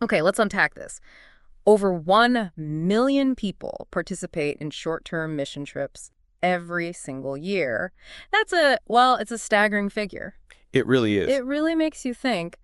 Okay, let's unpack this. Over 1 million people participate in short-term mission trips every single year. It's a staggering figure. It really is. It really makes you think,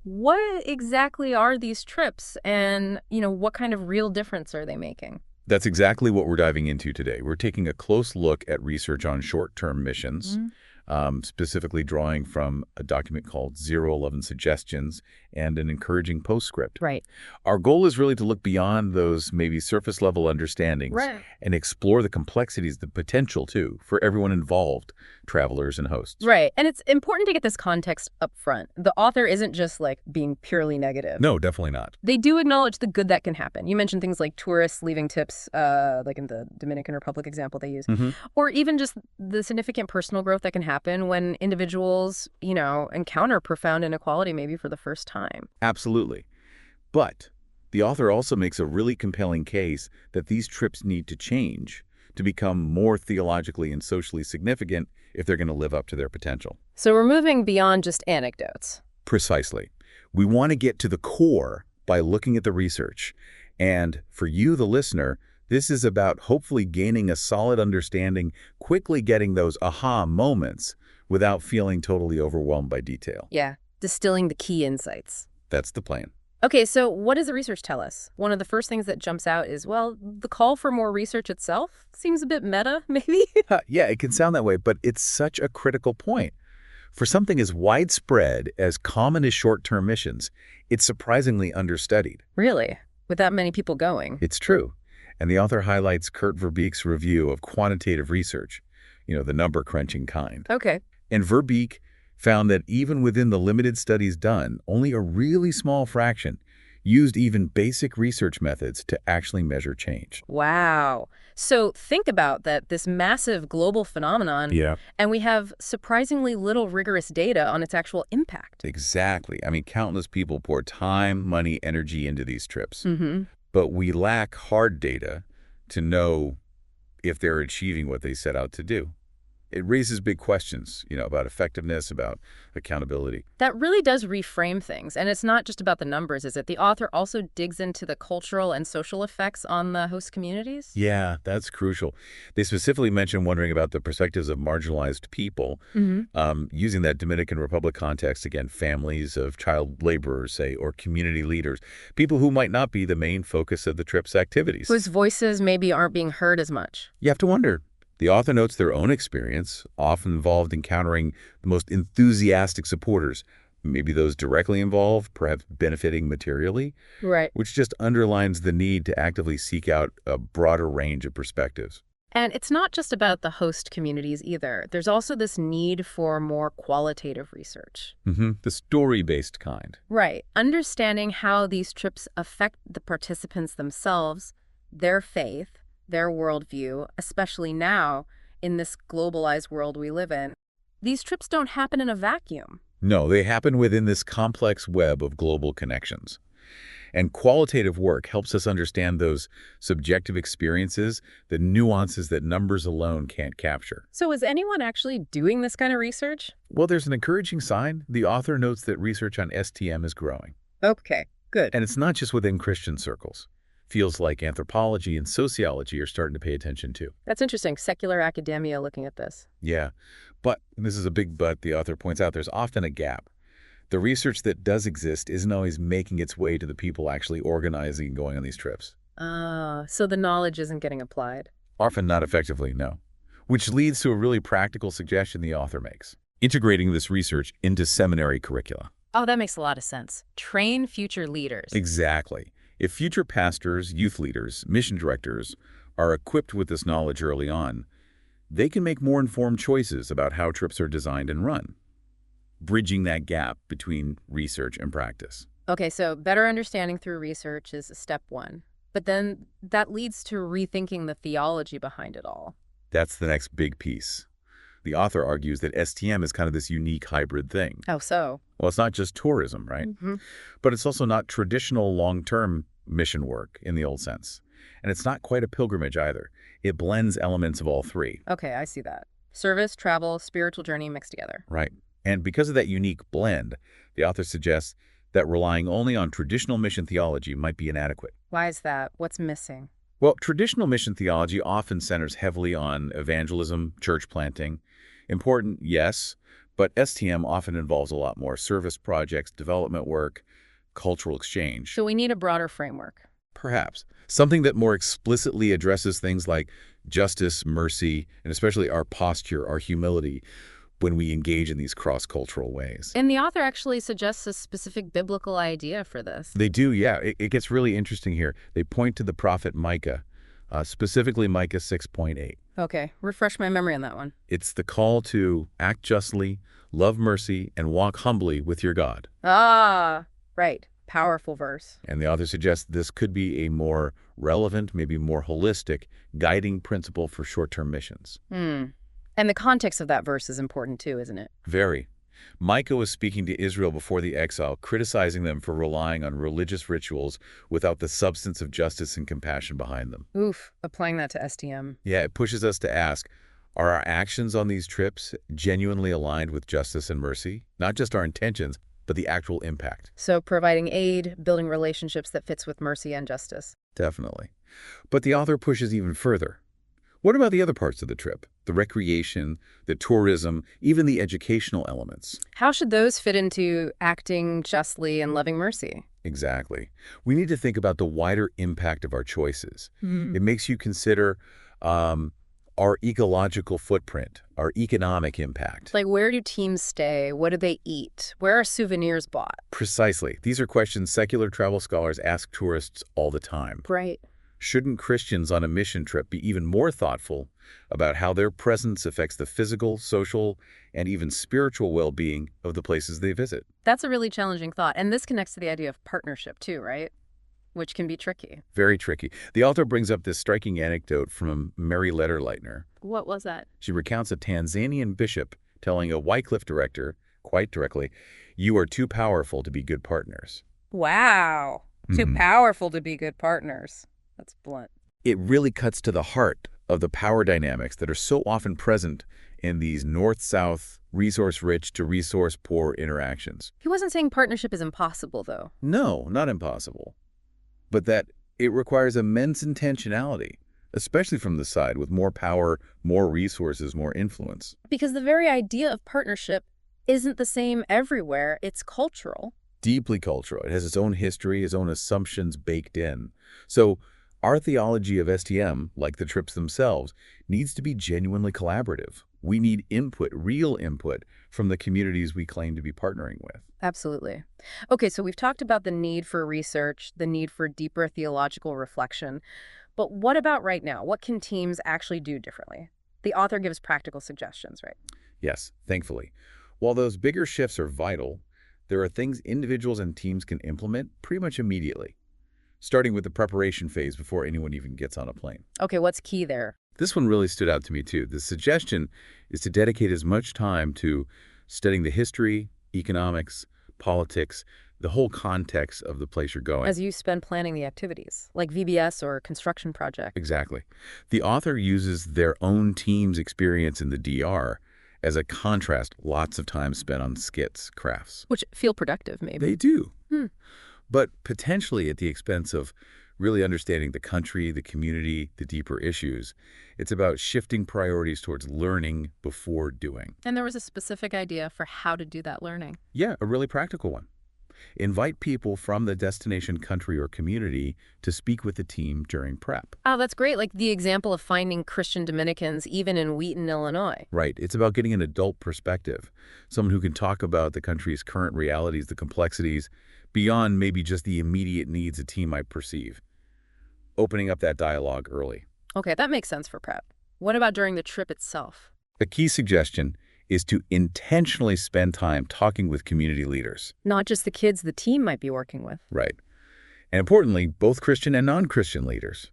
what exactly are these trips and, what kind of real difference are they making? That's exactly what we're diving into today. We're taking a close look at research on short-term missions, Mhm. specifically drawing from a document called 011 Suggestions and an encouraging postscript. Right. Our goal is really to look beyond those maybe surface-level understandings Right. and explore the complexities, the potential, too, for everyone involved, travelers and hosts. Right. And it's important to get this context up front. The author isn't just like being purely negative. No, definitely not. They do acknowledge the good that can happen. You mentioned things like tourists leaving tips, like in the Dominican Republic example they use, hmm or even just the significant personal growth that can happen when individuals, encounter profound inequality maybe for the first time. Absolutely. But the author also makes a really compelling case that these trips need to change to become more theologically and socially significant if they're going to live up to their potential. So we're moving beyond just anecdotes. Precisely. We want to get to the core by looking at the research. And for you, the listener, this is about hopefully gaining a solid understanding, quickly getting those aha moments without feeling totally overwhelmed by detail. Yeah, distilling the key insights. That's the plan. Okay, so what does the research tell us? One of the first things that jumps out is, well, the call for more research itself seems a bit meta, maybe? Yeah, it can sound that way, but it's such a critical point. For something as widespread, as common as short-term missions, it's surprisingly understudied. Really? With that many people going? It's true. And the author highlights Kurt Verbeek's review of quantitative research, the number-crunching kind. Okay. And Verbeek found that even within the limited studies done, only a really small fraction used even basic research methods to actually measure change. Wow. So think about that, this massive global phenomenon, Yeah. and we have surprisingly little rigorous data on its actual impact. Exactly. I mean, countless people pour time, money, energy into these trips. Mm-hmm. But we lack hard data to know if they're achieving what they set out to do. It raises big questions, about effectiveness, about accountability. That really does reframe things. And it's not just about the numbers, is it? The author also digs into the cultural and social effects on the host communities? Yeah, that's crucial. They specifically mention wondering about the perspectives of marginalized people, Mm-hmm. using that Dominican Republic context, again, families of child laborers, say, or community leaders, people who might not be the main focus of the trip's activities. Whose voices maybe aren't being heard as much. You have to wonder. The author notes their own experience, often involved encountering the most enthusiastic supporters, maybe those directly involved, perhaps benefiting materially, Right. which just underlines the need to actively seek out a broader range of perspectives. And it's not just about the host communities either. There's also this need for more qualitative research. The story-based kind. Right. Understanding how these trips affect the participants themselves, their faith, their worldview, especially now in this globalized world we live in. These trips don't happen in a vacuum. No, they happen within this complex web of global connections. And qualitative work helps us understand those subjective experiences, the nuances that numbers alone can't capture. So is anyone actually doing this kind of research? Well, there's an encouraging sign. The author notes that research on STM is growing. Okay, good. And it's not just within Christian circles. Feels like anthropology and sociology are starting to pay attention too. That's interesting. Secular academia looking at this. Yeah, but, and this is a big but, the author points out, there's often a gap. The research that does exist isn't always making its way to the people actually organizing and going on these trips. So the knowledge isn't getting applied. Often not effectively, no. Which leads to a really practical suggestion the author makes: integrating this research into seminary curricula. Oh, that makes a lot of sense. Train future leaders. Exactly. If future pastors, youth leaders, mission directors are equipped with this knowledge early on, they can make more informed choices about how trips are designed and run, bridging that gap between research and practice. Okay, so better understanding through research is step one. But then that leads to rethinking the theology behind it all. That's the next big piece. The author argues that STM is kind of this unique hybrid thing. How so? Well, it's not just tourism, right? Mm-hmm. But it's also not traditional long-term mission work in the old sense. And it's not quite a pilgrimage either. It blends elements of all three. Okay, I see that. Service, travel, spiritual journey mixed together. Right. And because of that unique blend, the author suggests that relying only on traditional mission theology might be inadequate. Why is that? What's missing? Well, traditional mission theology often centers heavily on evangelism, church planting. Important, yes, but STM often involves a lot more service projects, development work, cultural exchange. So we need a broader framework. Perhaps. Something that more explicitly addresses things like justice, mercy, and especially our posture, our humility, when we engage in these cross-cultural ways. And the author actually suggests a specific biblical idea for this. They do, yeah. It gets really interesting here. They point to the prophet Micah, specifically Micah 6.8. Okay, refresh my memory on that one. It's the call to act justly, love mercy, and walk humbly with your God. Ah, right. Powerful verse. And the author suggests this could be a more relevant, maybe more holistic, guiding principle for short-term missions. And the context of that verse is important too, isn't it? Very. Micah was speaking to Israel before the exile, criticizing them for relying on religious rituals without the substance of justice and compassion behind them. Oof, applying that to STM. Yeah, it pushes us to ask, are our actions on these trips genuinely aligned with justice and mercy? Not just our intentions, but the actual impact. So providing aid, building relationships that fits with mercy and justice. Definitely. But the author pushes even further. What about the other parts of the trip? The recreation, the tourism, even the educational elements. How should those fit into acting justly and loving mercy? Exactly. We need to think about the wider impact of our choices. It makes you consider our ecological footprint, our economic impact. Like, where do teams stay? What do they eat? Where are souvenirs bought? Precisely. These are questions secular travel scholars ask tourists all the time. Right. Shouldn't Christians on a mission trip be even more thoughtful about how their presence affects the physical, social, and even spiritual well-being of the places they visit? That's a really challenging thought. And this connects to the idea of partnership too, right? Which can be tricky. Very tricky. The author brings up this striking anecdote from Mary Letterleitner. What was that? She recounts a Tanzanian bishop telling a Wycliffe director, quite directly, "You are too powerful to be good partners." Wow. Too powerful to be good partners. That's blunt. It really cuts to the heart of the power dynamics that are so often present in these north-south, resource-rich to resource-poor interactions. He wasn't saying partnership is impossible, though. No, not impossible. But that it requires immense intentionality, especially from the side with more power, more resources, more influence. Because the very idea of partnership isn't the same everywhere. It's cultural. Deeply cultural. It has its own history, its own assumptions baked in. So our theology of STM, like the trips themselves, needs to be genuinely collaborative. We need input, real input, from the communities we claim to be partnering with. Absolutely. Okay, so we've talked about the need for research, the need for deeper theological reflection. But what about right now? What can teams actually do differently? The author gives practical suggestions, right? Yes, thankfully. While those bigger shifts are vital, there are things individuals and teams can implement pretty much immediately, starting with the preparation phase before anyone even gets on a plane. Okay, what's key there? This one really stood out to me too. The suggestion is to dedicate as much time to studying the history, economics, politics, the whole context of the place you're going. As you spend planning the activities, like VBS or construction project. Exactly. The author uses their own team's experience in the DR as a contrast, lots of time spent on skits, crafts. Which feel productive, maybe. They do. But potentially at the expense of really understanding the country, the community, the deeper issues. It's about shifting priorities towards learning before doing. And there was a specific idea for how to do that learning. Yeah, a really practical one. Invite people from the destination country or community to speak with the team during prep. Oh, that's great. Like the example of finding Christian Dominicans even in Wheaton, Illinois. Right. It's about getting an adult perspective, someone who can talk about the country's current realities, the complexities, beyond maybe just the immediate needs a team might perceive. Opening up that dialogue early. Okay, that makes sense for prep. What about during the trip itself? A key suggestion is to intentionally spend time talking with community leaders. Not just the kids the team might be working with. Right. And importantly, both Christian and non-Christian leaders.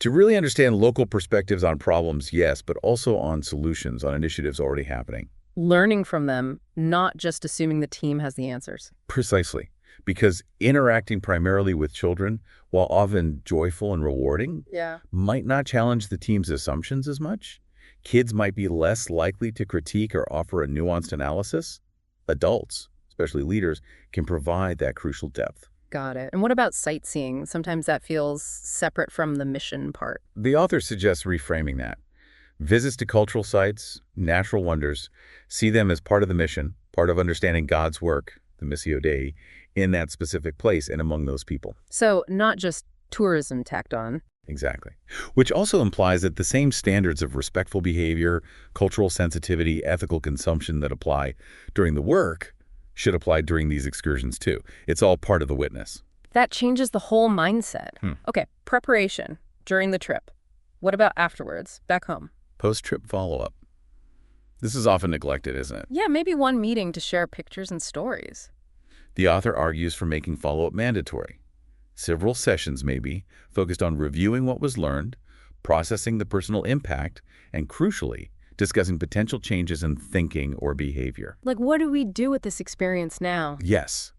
To really understand local perspectives on problems, yes, but also on solutions, on initiatives already happening. Learning from them, not just assuming the team has the answers. Precisely. Because interacting primarily with children, while often joyful and rewarding, might not challenge the team's assumptions as much. Kids might be less likely to critique or offer a nuanced analysis. Adults, especially leaders, can provide that crucial depth. Got it. And what about sightseeing? Sometimes that feels separate from the mission part. The author suggests reframing that. Visits to cultural sites, natural wonders, see them as part of the mission, part of understanding God's work, the Missio Dei, in that specific place and among those people. So not just tourism tacked on. Exactly. Which also implies that the same standards of respectful behavior, cultural sensitivity, ethical consumption that apply during the work should apply during these excursions too. It's all part of the witness. That changes the whole mindset. Okay, preparation during the trip. What about afterwards, back home? Post-trip follow-up. This is often neglected, isn't it? Yeah, maybe one meeting to share pictures and stories. The author argues for making follow-up mandatory. Several sessions, maybe, focused on reviewing what was learned, processing the personal impact, and crucially, discussing potential changes in thinking or behavior. Like, what do we do with this experience now? Yes.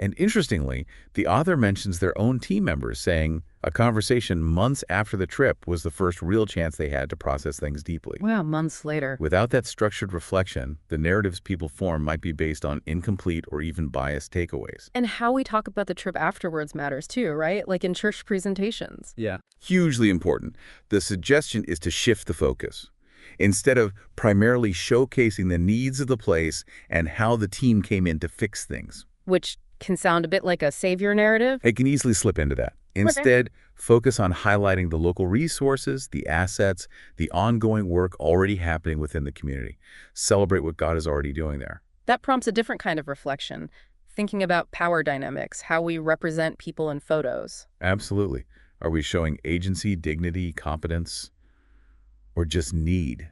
And interestingly, the author mentions their own team members saying a conversation months after the trip was the first real chance they had to process things deeply. Wow, months later. Without that structured reflection, the narratives people form might be based on incomplete or even biased takeaways. And how we talk about the trip afterwards matters too, right? Like in church presentations. Yeah. Hugely important. The suggestion is to shift the focus. Instead of primarily showcasing the needs of the place and how the team came in to fix things. Which can sound a bit like a savior narrative. It can easily slip into that. Instead, focus on highlighting the local resources, the assets, the ongoing work already happening within the community. Celebrate what God is already doing there. That prompts a different kind of reflection, thinking about power dynamics, how we represent people in photos. Absolutely. Are we showing agency, dignity, competence, or just need?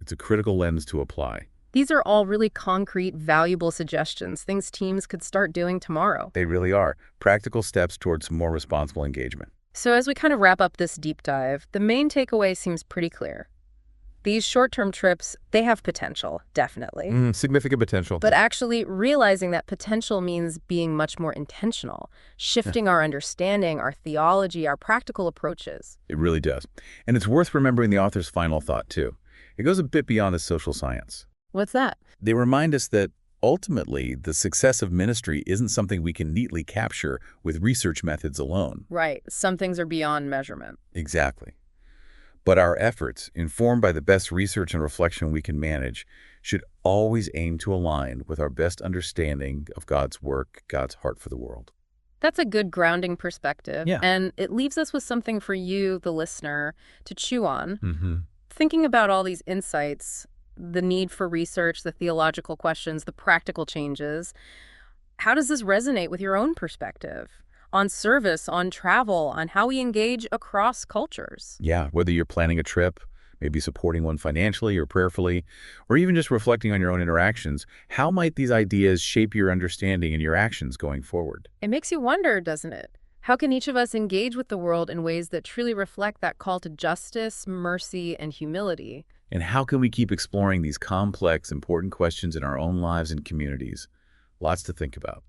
It's a critical lens to apply. These are all really concrete, valuable suggestions, things teams could start doing tomorrow. They really are. Practical steps towards more responsible engagement. So as we kind of wrap up this deep dive, the main takeaway seems pretty clear. These short-term trips, they have potential, definitely. Significant potential. But actually realizing that potential means being much more intentional, shifting our understanding, our theology, our practical approaches. It really does. And it's worth remembering the author's final thought, too. It goes a bit beyond the social science. What's that? They remind us that ultimately the success of ministry isn't something we can neatly capture with research methods alone. Right. Some things are beyond measurement. Exactly. But our efforts, informed by the best research and reflection we can manage, should always aim to align with our best understanding of God's work, God's heart for the world. That's a good grounding perspective. Yeah. And it leaves us with something for you, the listener, to chew on. Mm-hmm. Thinking about all these insights, the need for research, the theological questions, the practical changes, how does this resonate with your own perspective on service, on travel, on how we engage across cultures? Yeah, whether you're planning a trip, maybe supporting one financially or prayerfully, or even just reflecting on your own interactions, how might these ideas shape your understanding and your actions going forward? It makes you wonder, doesn't it? How can each of us engage with the world in ways that truly reflect that call to justice, mercy, and humility? And how can we keep exploring these complex, important questions in our own lives and communities? Lots to think about.